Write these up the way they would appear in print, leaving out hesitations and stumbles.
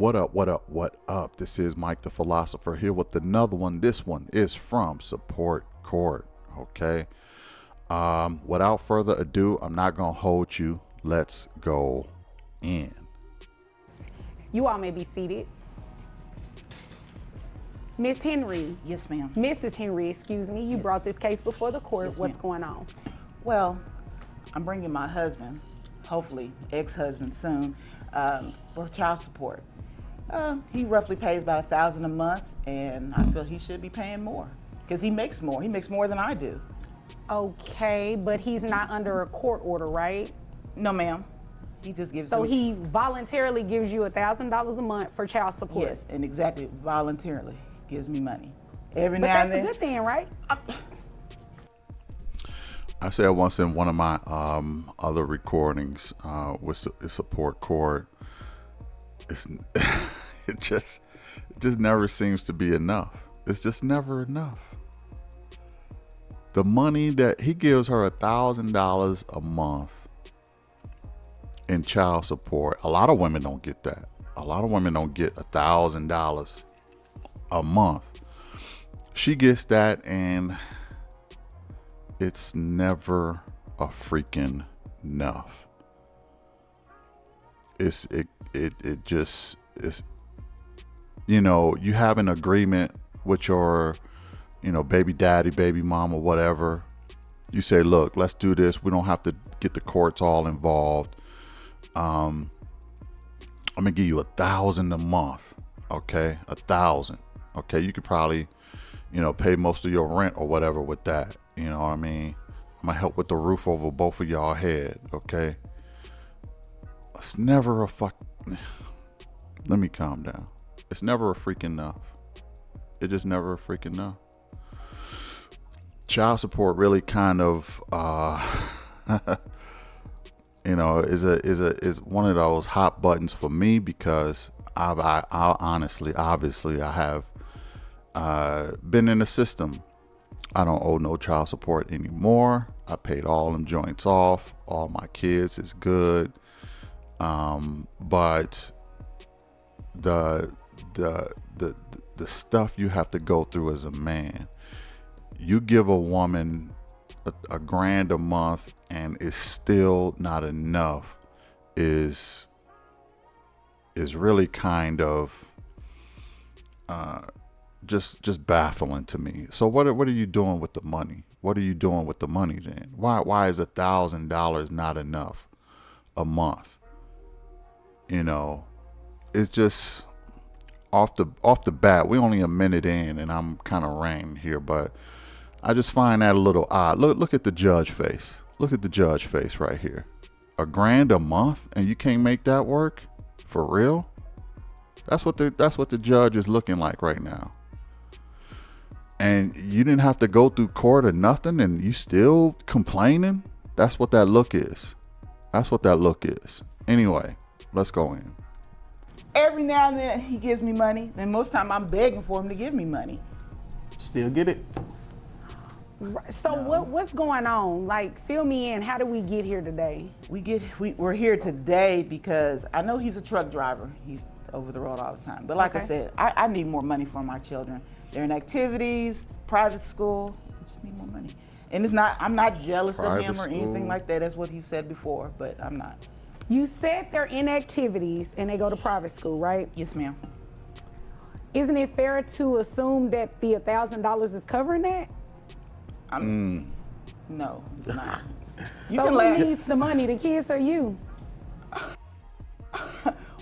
What up, what up, what up? This is Mike the Philosopher here with another one. This one is from Support Court, okay? Without further ado, I'm not going to hold you. Let's go in. You all may be seated. Miss Henry. Yes, ma'am. Mrs. Henry, excuse me. You brought this case before the court. Yes, What's ma'am. going on? Well, I'm bringing my husband, hopefully ex-husband soon, for child support. He roughly pays about $1,000 a month, and I feel he should be paying more because he makes more. He makes more than I do. Okay, but he's not under a court order, right? No, ma'am. He just gives. So me, he voluntarily gives you $1,000 a month for child support. Yes, and exactly voluntarily gives me money every But now that's and then. a good thing, right? I said once in one of my other recordings with Support Court, it just never seems to be enough. It's just never enough. The money that he gives her $1,000 a month in child support. A lot of women don't get that. A lot of women don't get $1,000 a month. She gets that, and it's never a freaking enough. It just is. You know, you have an agreement with your, baby daddy, baby mama, whatever. You say, look, let's do this. We don't have to get the courts all involved. I'm gonna give you $1,000 a month. Okay, $1,000. Okay, you could probably, pay most of your rent or whatever with that. You know what I mean? I'm gonna help with the roof over both of y'all head. Okay. It's never a Let me calm down. It's never a freaking enough. It just never a freaking enough. Child support really kind of, is one of those hot buttons for me because I honestly, obviously, I have been in the system. I don't owe no child support anymore. I paid all them joints off. All my kids is good. But the stuff you have to go through as a man, you give a woman a grand a month and it's still not enough, is really kind of just baffling to me. So what are you doing with the money? What are you doing with the money then? Why is $1,000 not enough a month? It's just off the bat. We only a minute in, and I'm kind of ranting here, but I just find that a little odd. Look at the judge face. Look at the judge face right here. $1 grand a month, and you can't make that work? For real? That's what the judge is looking like right now. And you didn't have to go through court or nothing, and you still complaining? That's what that look is. That's what that look is. Anyway, let's go in. Every now and then he gives me money, and most time I'm begging for him to give me money. Still get it? So what's going on? Like, fill me in. How did we get here today? We're here today because I know he's a truck driver. He's over the road all the time. But like I said, I need more money for my children. They're in activities, private school. I just need more money. And I'm not jealous of him or anything like that. That's what he said before, but I'm not. You said they're in activities and they go to private school, right? Yes, ma'am. Isn't it fair to assume that the $1,000 is covering that? No, it's not. So who needs the money, the kids or you?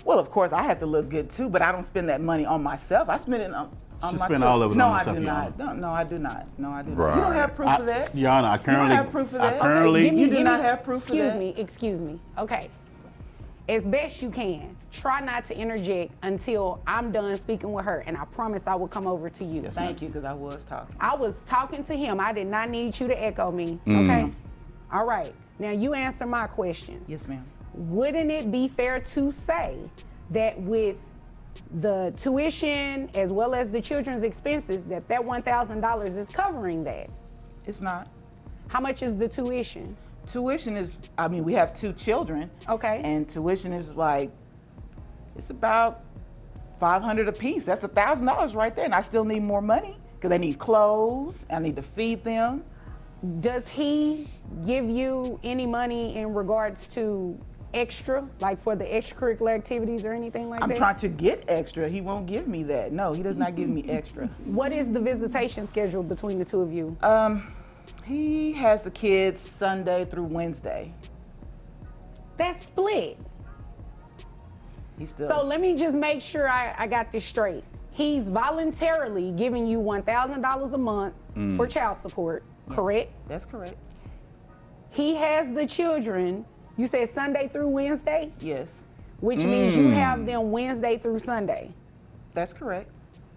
Well, of course, I have to look good too, but I don't spend that money on myself. I spend it on She my spend all of it no, on I herself, do Your not. Honor. No, I do not. No, I do Right. not. You don't have proof of that. Your Honor, I currently You don't have proof of that. currently You do not have proof of that. Excuse me. Okay. As best you can, try not to interject until I'm done speaking with her, and I promise I will come over to you. Yes, Thank you, because I was talking. I was talking to him. I did not need you to echo me. Okay? All right. Now you answer my questions. Yes, ma'am. Wouldn't it be fair to say that with the tuition as well as the children's expenses, that $1,000 is covering that? It's not. How much is the tuition? Tuition is, we have 2 children. Okay. And tuition is like, it's about $500 a piece. That's $1,000 right there, and I still need more money because they need clothes. I need to feed them. Does he give you any money in regards to extra, like for the extracurricular activities or anything like that? I'm trying to get extra. He won't give me that. No, he does not give me extra. What is the visitation schedule between the two of you? He has the kids Sunday through Wednesday. That's split. He's still. So let me just make sure I got this straight. He's voluntarily giving you $1,000 a month for child support, correct? That's correct. He has the children, you said Sunday through Wednesday, Yes, which means you have them Wednesday through Sunday. that's correct.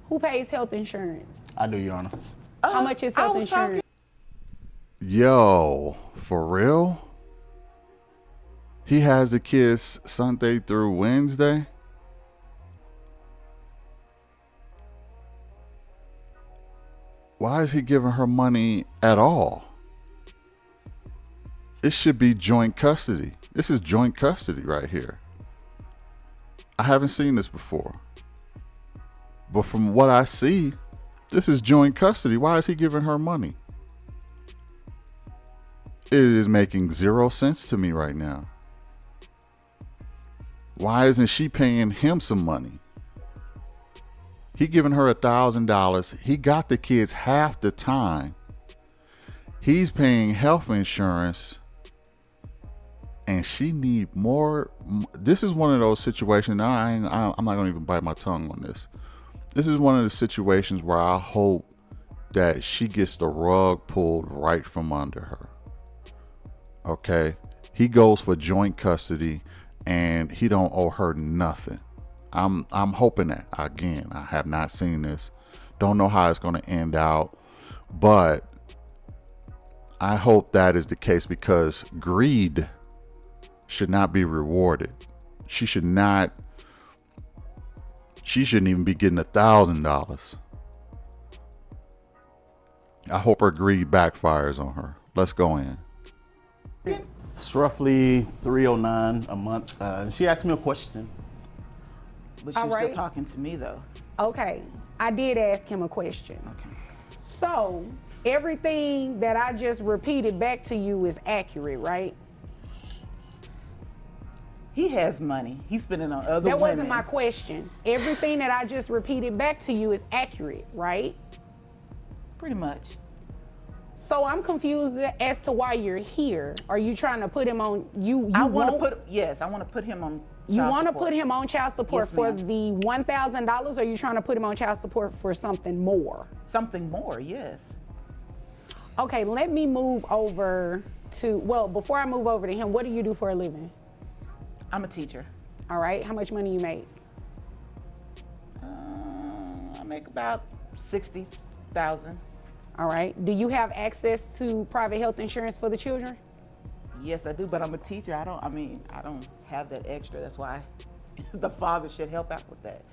Who pays health insurance? I do, Your Honor. How much is I health was insurance? Yo, for real? He has the kids Sunday through Wednesday? Why is he giving her money at all? It should be joint custody. This is joint custody right here. I haven't seen this before. But from what I see, this is joint custody. Why is he giving her money? It is making 0 sense to me right now. Why isn't she paying him some money? He giving her $1,000. He got the kids half the time. He's paying health insurance, and she need more. This is one of those situations. I'm not gonna even bite my tongue on this. This is one of the situations where I hope that she gets the rug pulled right from under her. Okay, he goes for joint custody, and he don't owe her nothing. I'm hoping that. Again, I have not seen this. Don't know how it's going to end out, but I hope that is the case, because greed should not be rewarded. She shouldn't even be getting $1,000. I hope her greed backfires on her. Let's go in. It's roughly $309 a month. She asked me a question. But All she's right. still talking to me though. Okay, I did ask him a question. Okay. So everything that I just repeated back to you is accurate, right? He has money. He's spending on other That women. wasn't my question. Everything that I just repeated back to you is accurate, right? Pretty much. So I'm confused as to why you're here. Are you trying to put him on I want to put him on. You want to support. put him on child support Yes, for ma'am. the $1,000, or are you trying to put him on child support for something more? Something more, yes. Okay, let me move over to, well, before I move over to him, what do you do for a living? I'm a teacher. All right, how much money you make? I make about $60,000. All right, do you have access to private health insurance for the children? Yes, I do, but I'm a teacher. I don't have that extra. That's why the father should help out with that.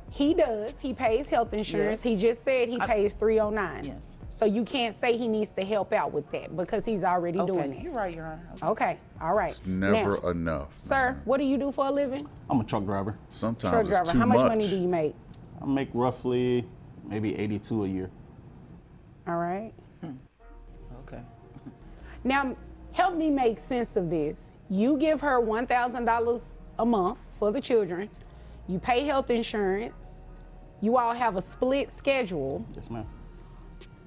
He does, he pays health insurance. Yes. He just said he pays $309. Yes. So you can't say he needs to help out with that because he's already doing Okay, it. you're right, Your Honor. Okay. Okay, all right. It's never Now, enough. sir, what do you do for a living? I'm a truck driver. Sometimes Truck it's driver. too How much money do you make? I make roughly maybe 82 a year. All right. Okay. Now, help me make sense of this. You give her $1,000 a month for the children. You pay health insurance. You all have a split schedule. Yes, ma'am.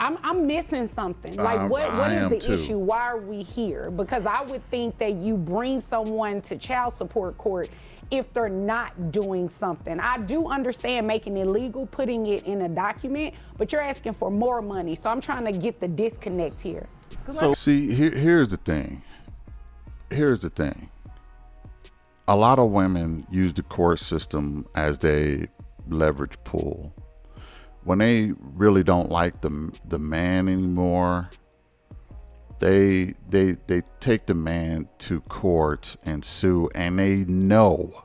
I'm missing something. Like, what I is am the too. issue? Why are we here? Because I would think that you bring someone to child support court if they're not doing something. I do understand making it legal, putting it in a document, but you're asking for more money. So I'm trying to get the disconnect here. So See, here's the thing. Here's the thing. A lot of women use the court system as they leverage pool. When they really don't like the man anymore, they take the man to court and sue, and they know,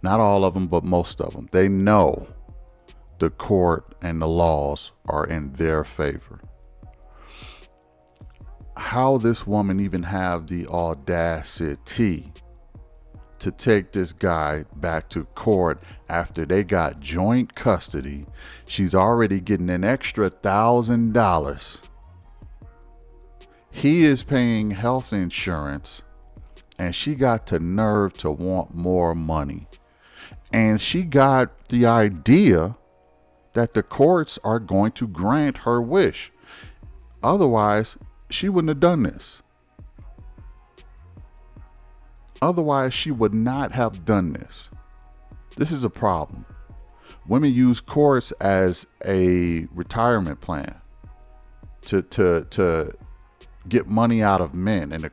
not all of them, but most of them, they know the court and the laws are in their favor. How this woman even have the audacity to take this guy back to court after they got joint custody. She's already getting an extra $1,000. He is paying health insurance, and she got the nerve to want more money. And she got the idea that the courts are going to grant her wish. Otherwise, she wouldn't have done this. Otherwise, she would not have done this. This is a problem. Women use courts as a retirement plan to get money out of men, and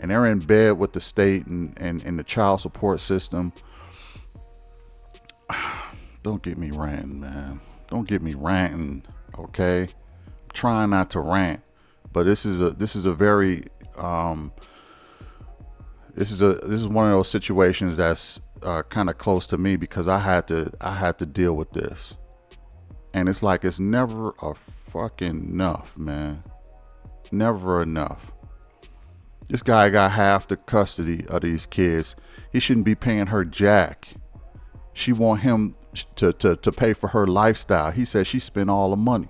they're in bed with the state and the child support system. Don't get me ranting, man. Don't get me ranting, okay? I'm trying not to rant, but this is a very this is one of those situations that's kind of close to me, because I had to deal with this, and it's like it's never a fucking enough, man. Never enough. This guy got half the custody of these kids. He shouldn't be paying her jack. She want him to pay for her lifestyle. He said she spent all the money.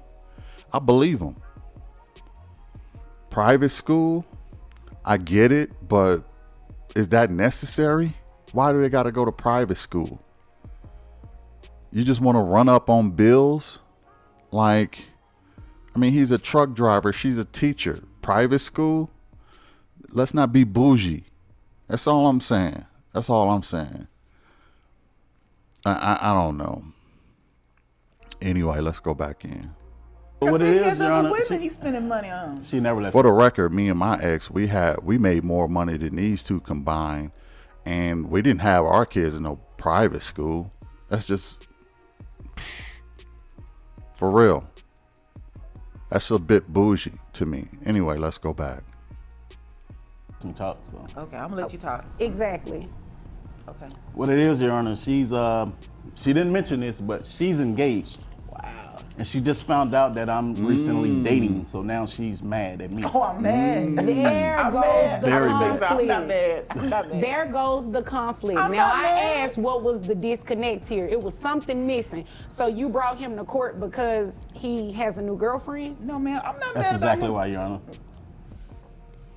I believe him. Private school, I get it, but is that necessary? Why do they got to go to private school? You just want to run up on bills? Like, I mean, he's a truck driver. She's a teacher. Private school? Let's not be bougie. That's all I'm saying. That's all I'm saying. I don't know. Anyway, let's go back in. But what it is, Your Honor, women he's spending money on. she never lets For the record, me and my ex, we made more money than these two combined, and we didn't have our kids in no private school. That's just for real. That's a bit bougie to me. Anyway, let's go back. some talk. So Okay, I'm gonna let you talk. Exactly. Okay. what it is, Your Honor, she's she didn't mention this, but she's engaged. Wow. And she just found out that I'm recently dating, so now she's mad at me. Oh, I'm mad. There I'm goes mad. the Very I'm conflict. not mad. I'm not mad. There goes the conflict. I'm Now, not I mad. asked what was the disconnect here. It was something missing. So you brought him to court because he has a new girlfriend No, ma'am. I'm not That's mad exactly about him. why, Your Honor.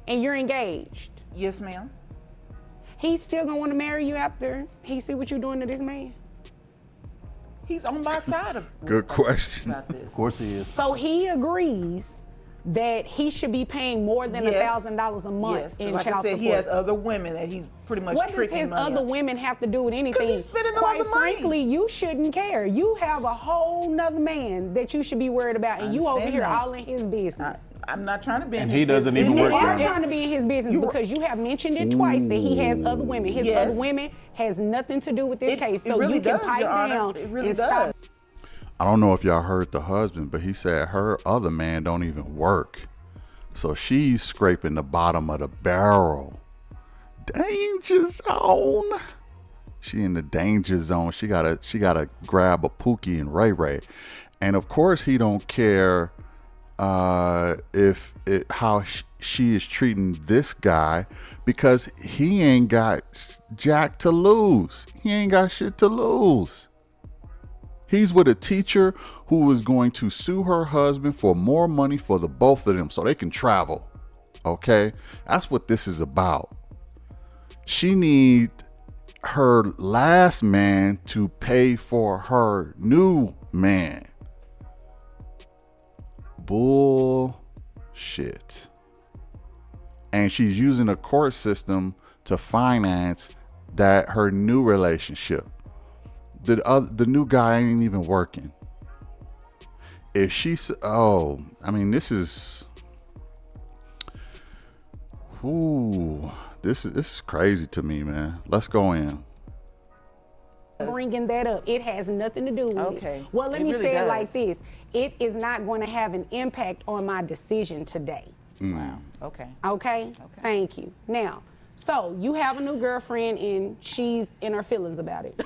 and you're engaged. Yes, ma'am. He's still gonna want to marry you after he see what you're doing to this man. He's on my side of Good question. about this. Of course he is. So he agrees that he should be paying more than Yes. $1,000 a month Yes, in like child I said, support. he has other women that he's pretty much What does tricking his money other on. women have to do with anything? he's spending all Quite the money. frankly, you shouldn't care. You have a whole nother man that you should be worried about, and you over understand here that. all in his business. I'm not trying to be in And his he doesn't business. even You work are there. trying to be in his business You- because you have mentioned it twice that he has other women. His Yes. other women has nothing to do with this It- case. it So really you can does, pipe Your Honor. down It really and does. stop. I don't know if y'all heard the husband, but he said her other man don't even work. So she's scraping the bottom of the barrel. Danger zone. She in the danger zone. She gotta grab a Pookie and Ray Ray. And of course he don't care how she is treating this guy, because he ain't got jack to lose. He ain't got shit to lose. He's with a teacher who is going to sue her husband for more money for the both of them so they can travel. Okay? That's what this is about. She need her last man to pay for her new man. Bullshit. And she's using the court system to finance her new relationship. The new guy ain't even working. If this is crazy to me, man. Let's go in. Bringing that up, it has nothing to do with Okay. it. Well, let It me really say it does. like this: it is not going to have an impact on my decision today. Wow. Okay. Okay? Thank you. Now, so you have a new girlfriend and she's in her feelings about it.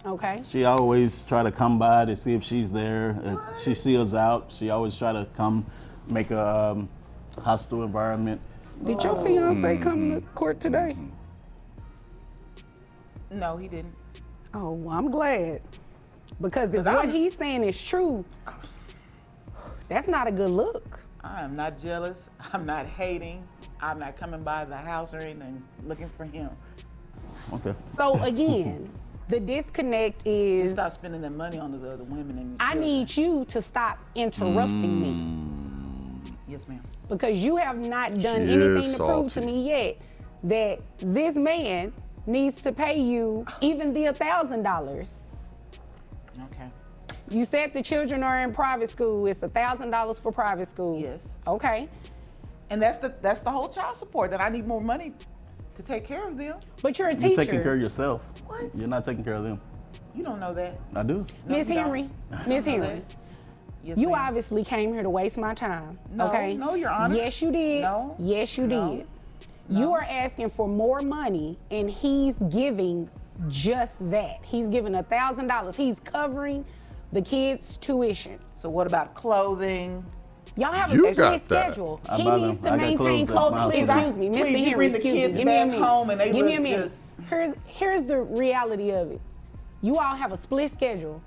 Okay? She always try to come by to see if she's there. If she sees out, she always try to come make a hostile environment. Did your fiance come to court today? No, he didn't. Oh, well, I'm glad. Because if 'Cause what I'm- he's saying is true, that's not a good look. I am not jealous. I'm not hating. I'm not coming by the house or anything looking for him. Okay. So again, the disconnect Just is stop spending that money on the other women and I children. need you to stop interrupting me. Yes, ma'am. Because you have not done She anything is to prove to salty. me yet that this man needs to pay you even the $1,000. Okay. You said the children are in private school. It's $1,000 for private school. Yes. Okay. And that's the whole child support, that I need more money to take care of them. But you're a You're teacher. taking care of yourself. What? You're not taking care of them. You don't know that. I do. No, Miss you don't. Henry, Miss know Henry, that. Yes, you ma'am. obviously came here to waste my time. No, okay? no, Your Honor. Yes, you did. No, Yes, you no, did. You are asking for more money, and he's giving just that. He's giving $1,000. He's covering the kids' tuition. So what about clothing? Y'all have You a got split that. schedule. I He buy needs them. to I got maintain clothes at my clothing. house. Excuse me, Mr. Please, you Henry. bring the Excuse kids me. Give me a back minute. home and they Give me a look minute. just- Here's the reality of it. You all have a split schedule.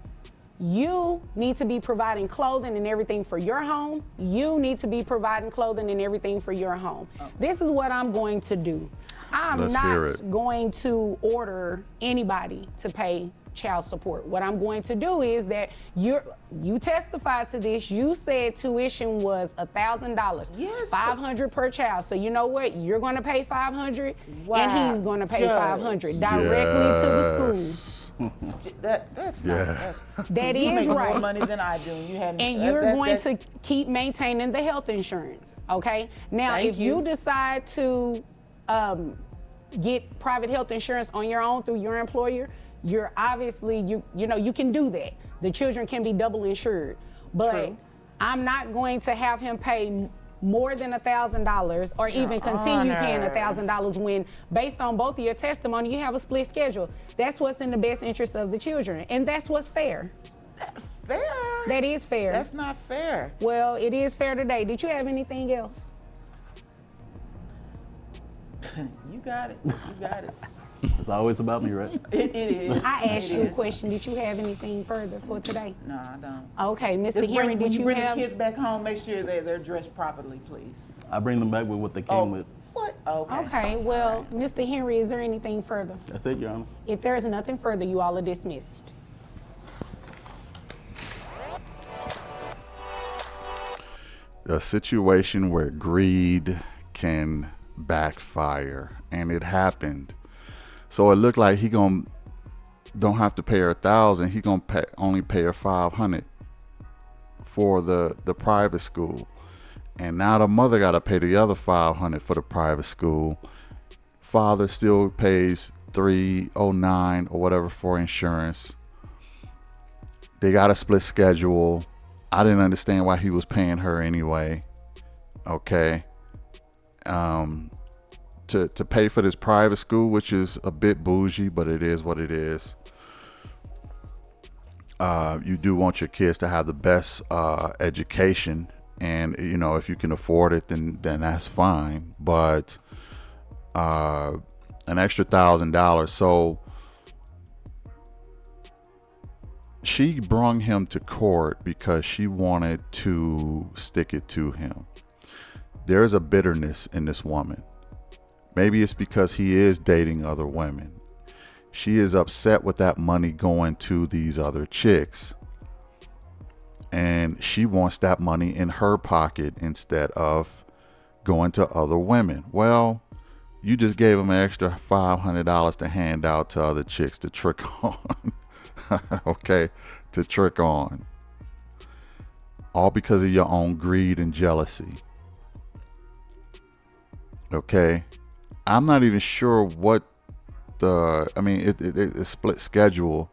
You need to be providing clothing and everything for your home. You need to be providing clothing and everything for your home. This is what I'm going to do. I'm Let's not hear it. going to order anybody to pay child support. What I'm going to do is that you testified to this. You said tuition was $1,000. Yes. $500 per child. So you know what? You're going to pay $500, Wow. and he's going to pay Judge. $500 directly to the school. Yes. That's Yeah. not. That's, That you is make more right. money than I do. You have, And you're going to keep maintaining the health insurance, okay? Now, Thank if you you. decide to get private health insurance on your own through your employer, you're obviously, you know, you can do that. The children can be double insured. But True. I'm not going to have him pay more than $1,000 or even continue paying Honor. $1,000 when, based on both of your testimony, you have a split schedule. That's what's in the best interest of the children, and that's what's fair. fair. That is fair. That's not fair. Well, it is fair today. Did you have anything else? You got it. You got it. It's always about me, right? It is. I asked It you a is. question. Did you have anything further for today? No, I don't. Okay, Mr. Just Henry, when did you you bring have? the kids back home, make sure they're dressed properly, please. I bring them back with what they came with. What? Okay. Okay, well, Mr. Henry, is there anything further? That's it, Your Honor. If there is nothing further, you all are dismissed. A situation where greed can backfire, and it happened. So it looked like he don't have to pay her $1,000. He gonna only pay her $500 for the private school, and now the mother got to pay the other $500 for the private school. Father still pays $309 or whatever for insurance. They got a split schedule. I didn't understand why he was paying her anyway. Okay. To pay for this private school, which is a bit bougie, but it is what it is. You do want your kids to have the best education, and you know, if you can afford it, then that's fine. But an extra $1,000. So she brung him to court because she wanted to stick it to him. There's a bitterness in this woman. Maybe it's because he is dating other women. She is upset with that money going to these other chicks, and she wants that money in her pocket instead of going to other women. Well, you just gave him an extra $500 to hand out to other chicks to trick on. Okay, to trick on. All because of your own greed and jealousy. Okay, I'm not even sure what it's split schedule.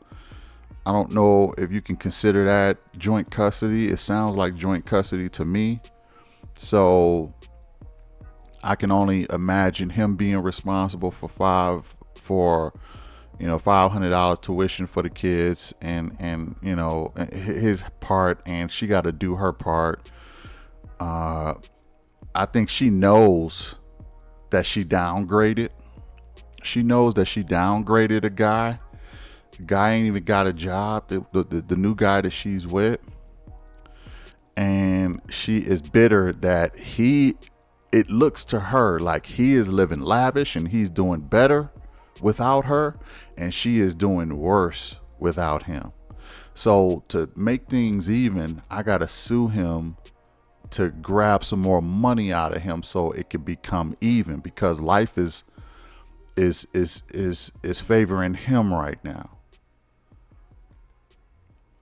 I don't know if you can consider that joint custody. It sounds like joint custody to me. So I can only imagine him being responsible for $500 tuition for the kids, and you know, his part, and she got to do her part. I think she knows that she downgraded. She knows that she downgraded a guy. The guy ain't even got a job, the new guy that she's with. And she is bitter that it looks to her like he is living lavish and he's doing better without her, and she is doing worse without him. So to make things even, I gotta sue him to grab some more money out of him so it could become even, because life is favoring him right now.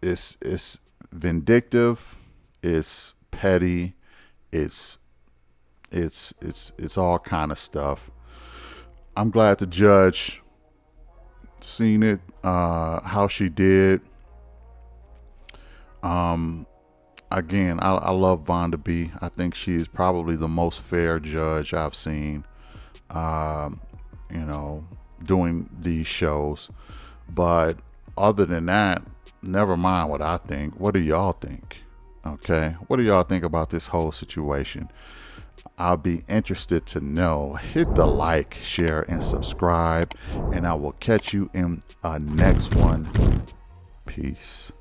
It's vindictive, it's petty, it's all kind of stuff. I'm glad the judge seen it, how she did. Again, I love Vonda B. I think she is probably the most fair judge I've seen, doing these shows. But other than that, never mind what I think. What do y'all think? Okay, what do y'all think about this whole situation? I'll be interested to know. Hit the like, share, and subscribe, and I will catch you in next one. Peace.